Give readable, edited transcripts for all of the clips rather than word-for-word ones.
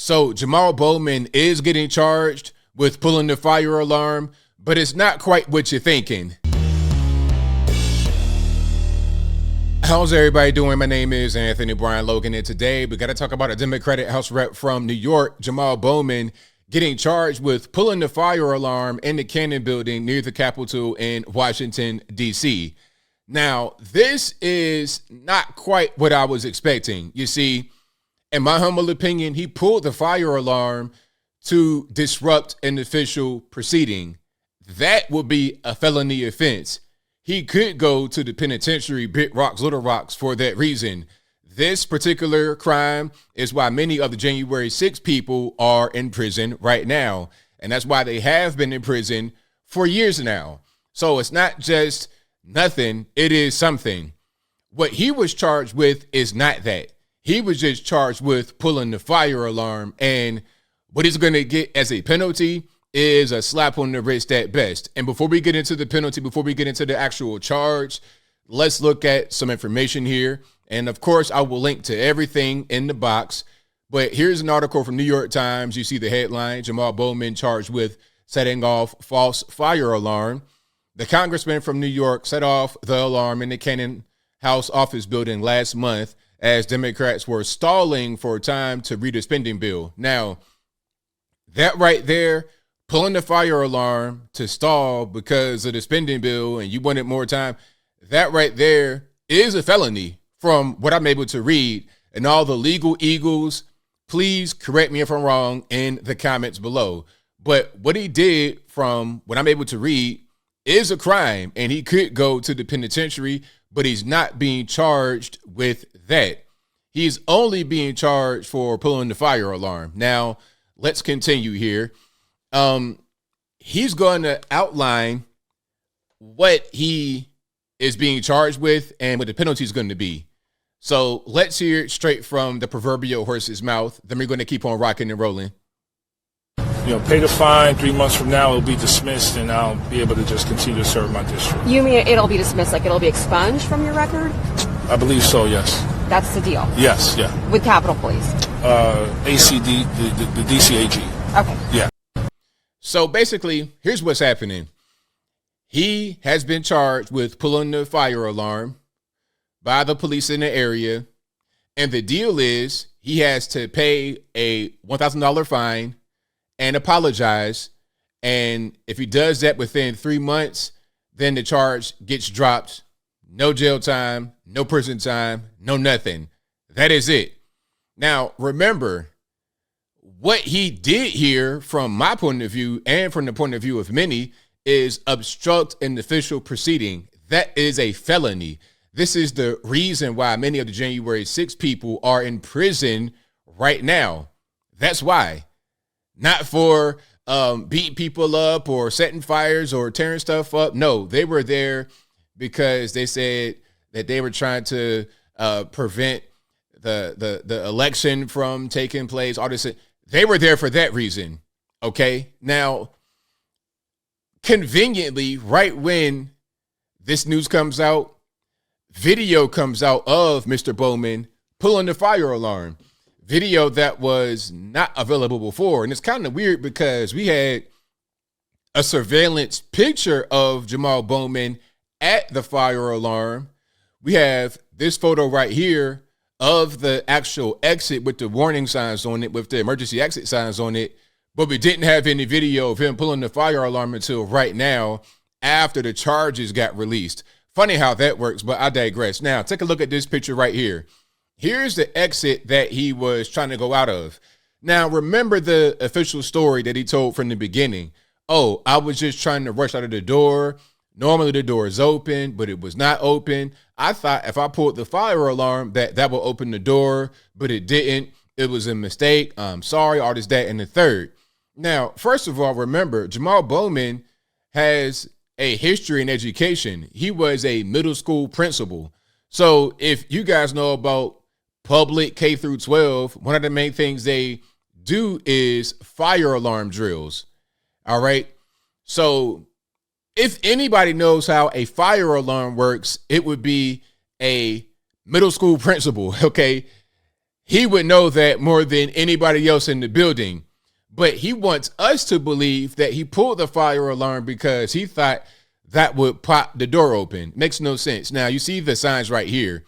So Jamaal Bowman is getting charged with pulling the fire alarm, but it's not quite what you're thinking. How's everybody doing? My name is Anthony Brian Logan, and today we got to talk about a Democratic House rep from New York, Jamaal Bowman, getting charged with pulling the fire alarm in the Cannon building near the Capitol in Washington, D.C. Now, this is not quite what I was expecting. You see, in my humble opinion, he pulled the fire alarm to disrupt an official proceeding. That would be a felony offense. He could go to the penitentiary, Big Rocks, Little Rocks, for that reason. This particular crime is why many of the January 6 people are in prison right now. And that's why they have been in prison for years now. So it's not just nothing, it is something. What he was charged with is not that. He was just charged with pulling the fire alarm. And what he's going to get as a penalty is a slap on the wrist at best. And before we get into the penalty, before we get into the actual charge, let's look at some information here. And of course, I will link to everything in the box. But here's an article from New York Times. You see the headline, Jamaal Bowman charged with setting off false fire alarm. The congressman from New York set off the alarm in the Cannon House office building last month as Democrats were stalling for time to read a spending bill. Now, that right there, pulling the fire alarm to stall because of the spending bill and you wanted more time, that right there is a felony from what I'm able to read. And all the legal eagles, please correct me if I'm wrong in the comments below. But what he did, from what I'm able to read, is a crime, and he could go to the penitentiary, but he's not being charged with that. He's only being charged for pulling the fire alarm. Now, let's continue here. He's going to outline what he is being charged with and what the penalty is going to be. So let's hear it straight from the proverbial horse's mouth. Then we're going to keep on rocking and rolling. Pay the fine. 3 months from now, it'll be dismissed, and I'll be able to just continue to serve my district. You mean it'll be dismissed, like it'll be expunged from your record? I believe so, yes. That's the deal? Yes, yeah. With Capitol Police? ACD, the DCAG. Okay. Yeah. So basically, here's what's happening. He has been charged with pulling the fire alarm by the police in the area. And the deal is he has to pay a $1,000 fine and apologize. And if he does that within 3 months, then the charge gets dropped. No jail time, no prison time, no nothing. That is it. Now, remember, what he did here, from my point of view and from the point of view of many, is obstruct an official proceeding. That is a felony. This is the reason why many of the January 6 people are in prison right now. That's why. Not for beating people up or setting fires or tearing stuff up. No, they were there because they said that they were trying to prevent the election from taking place. All this, they were there for that reason. Okay. Now, conveniently, right when this news comes out, video comes out of Mr. Bowman pulling the fire alarm. Video that was not available before. And it's kind of weird because we had a surveillance picture of Jamaal Bowman at the fire alarm. We have this photo right here of the actual exit with the warning signs on it, with the emergency exit signs on it. But we didn't have any video of him pulling the fire alarm until right now, after the charges got released. Funny how that works, but I digress. Now, take a look at this picture right here. Here's the exit that he was trying to go out of. Now, remember the official story that he told from the beginning. Oh, I was just trying to rush out of the door. Normally the door is open, but it was not open. I thought if I pulled the fire alarm that will open the door, but it didn't. It was a mistake. I'm sorry, all this, that, and the third. Now, first of all, remember, Jamaal Bowman has a history in education. He was a middle school principal. So if you guys know about public K through 12, one of the main things they do is fire alarm drills. All right. So if anybody knows how a fire alarm works, it would be a middle school principal. Okay. He would know that more than anybody else in the building. But he wants us to believe that he pulled the fire alarm because he thought that would pop the door open. Makes no sense. Now, you see the signs right here.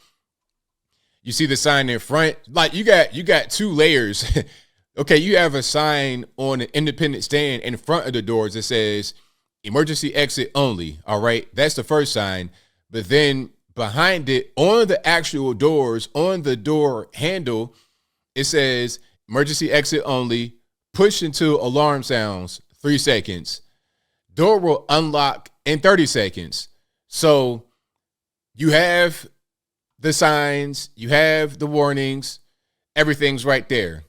You see the sign in front. Like, you got two layers. Okay, you have a sign on an independent stand in front of the doors that says emergency exit only. All right, that's the first sign. But then behind it, on the actual doors, on the door handle, it says emergency exit only. Push until alarm sounds, 3 seconds. Door will unlock in 30 seconds. So you have the signs, you have the warnings, everything's right there.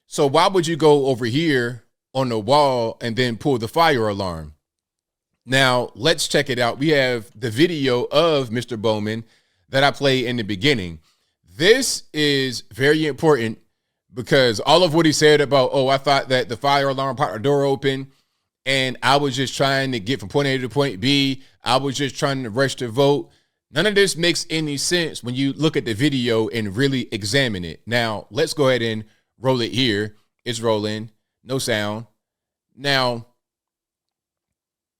So why would you go over here on the wall and then pull the fire alarm? Now, let's check it out. We have the video of Mr. Bowman that I played in the beginning. This is very important because all of what he said about, oh, I thought that the fire alarm popped the door open and I was just trying to get from point A to point B. I was just trying to rush to vote. None of this makes any sense when you look at the video and really examine it. Now, let's go ahead and roll it here. It's rolling. No sound. Now,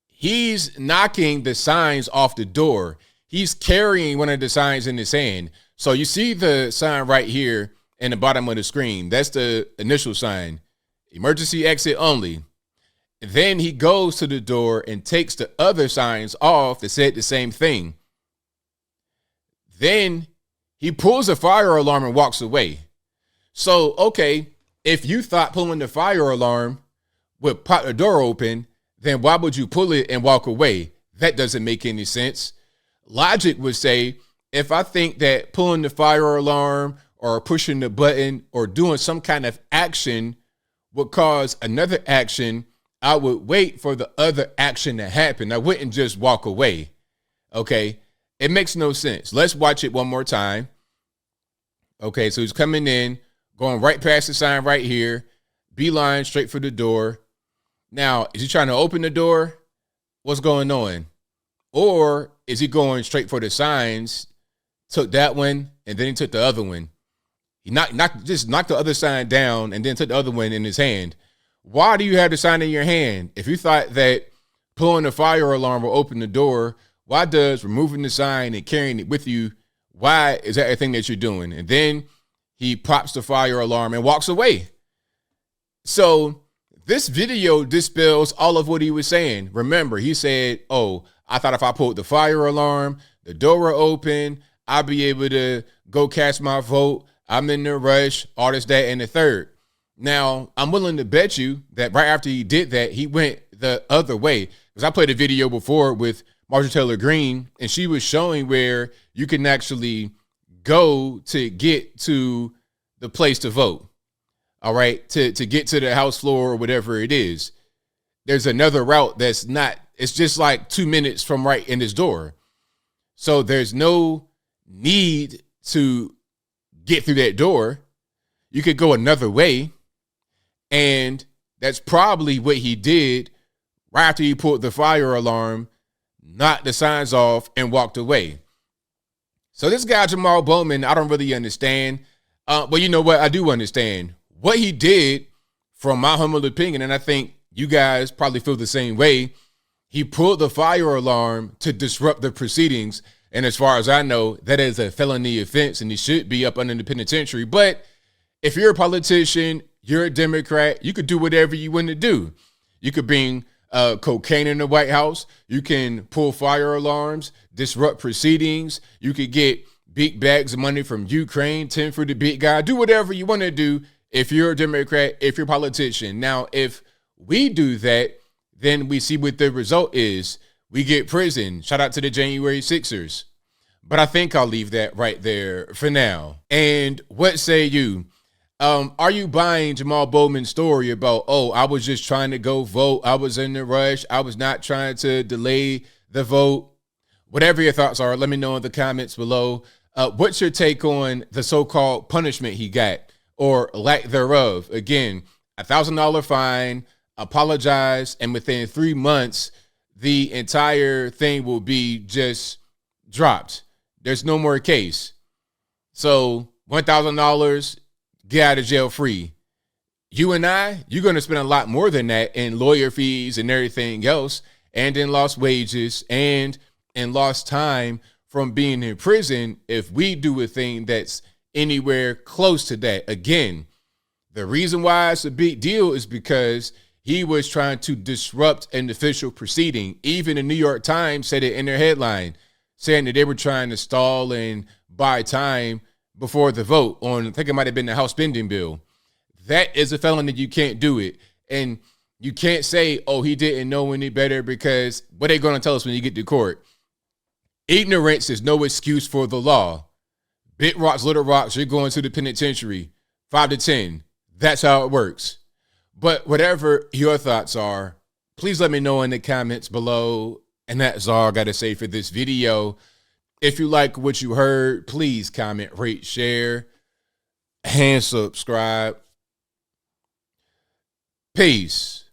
he's knocking the signs off the door. He's carrying one of the signs in his hand. So you see the sign right here in the bottom of the screen. That's the initial sign. Emergency exit only. Then he goes to the door and takes the other signs off that said the same thing. Then he pulls a fire alarm and walks away. So, okay, if you thought pulling the fire alarm would pop the door open, then why would you pull it and walk away? That doesn't make any sense. Logic would say, if I think that pulling the fire alarm or pushing the button or doing some kind of action would cause another action, I would wait for the other action to happen. I wouldn't just walk away. Okay, it makes no sense. Let's watch it one more time. Okay, so he's coming in, going right past the sign right here, beeline straight for the door. Now, is he trying to open the door? What's going on? Or is he going straight for the signs, took that one, and then he took the other one? He knocked the other sign down and then took the other one in his hand. Why do you have the sign in your hand? If you thought that pulling the fire alarm will open the door, why does removing the sign and carrying it with you, why is that a thing that you're doing? And then he pops the fire alarm and walks away. So this video dispels all of what he was saying. Remember, he said, oh, I thought if I pulled the fire alarm, the door will open, I'll be able to go cast my vote. I'm in the rush, all this, that, and the third. Now, I'm willing to bet you that right after he did that, he went the other way. Because I played a video before with Marjorie Taylor Greene, and she was showing where you can actually go to get to the place to vote. All right, to get to the House floor or whatever it is. There's another route that's not, it's just like 2 minutes from right in his door. So there's no need to get through that door. You could go another way. And that's probably what he did right after he pulled the fire alarm, knocked the signs off, and walked away. So this guy, Jamaal Bowman, I don't really understand. But you know what? I do understand. What he did, from my humble opinion, and I think you guys probably feel the same way, he pulled the fire alarm to disrupt the proceedings. And as far as I know, that is a felony offense, and he should be up under the penitentiary. But if you're a politician, you're a Democrat, you could do whatever you want to do. You could bring cocaine in the White House. You can pull fire alarms, disrupt proceedings. You could get big bags of money from Ukraine, 10 for the big guy. Do whatever you want to do if you're a Democrat, if you're a politician. Now, if we do that, then we see what the result is. We get prison. Shout out to the January 6ers. But I think I'll leave that right there for now. And what say you? Are you buying Jamaal Bowman's story about, oh, I was just trying to go vote. I was in the rush. I was not trying to delay the vote. Whatever your thoughts are, let me know in the comments below. What's your take on the so-called punishment he got or lack thereof? Again, $1,000 fine, apologize, and within 3 months, the entire thing will be just dropped. There's no more case. So $1,000, get out of jail free. You and you're going to spend a lot more than that in lawyer fees and everything else, and in lost wages and in lost time from being in prison if we do a thing that's anywhere close to that. Again, the reason why it's a big deal is because he was trying to disrupt an official proceeding. Even the New York Times said it in their headline, saying that they were trying to stall and buy time before the vote on, I think it might have been the House spending bill. That is a felony. You can't do it. And you can't say, oh, he didn't know any better, because what are they going to tell us when you get to court? Ignorance is no excuse for the law. Big rocks, little rocks, you're going to the penitentiary, 5 to 10. That's how it works. But whatever your thoughts are, please let me know in the comments below. And that's all I got to say for this video. If you like what you heard, please comment, rate, share, and subscribe. Peace.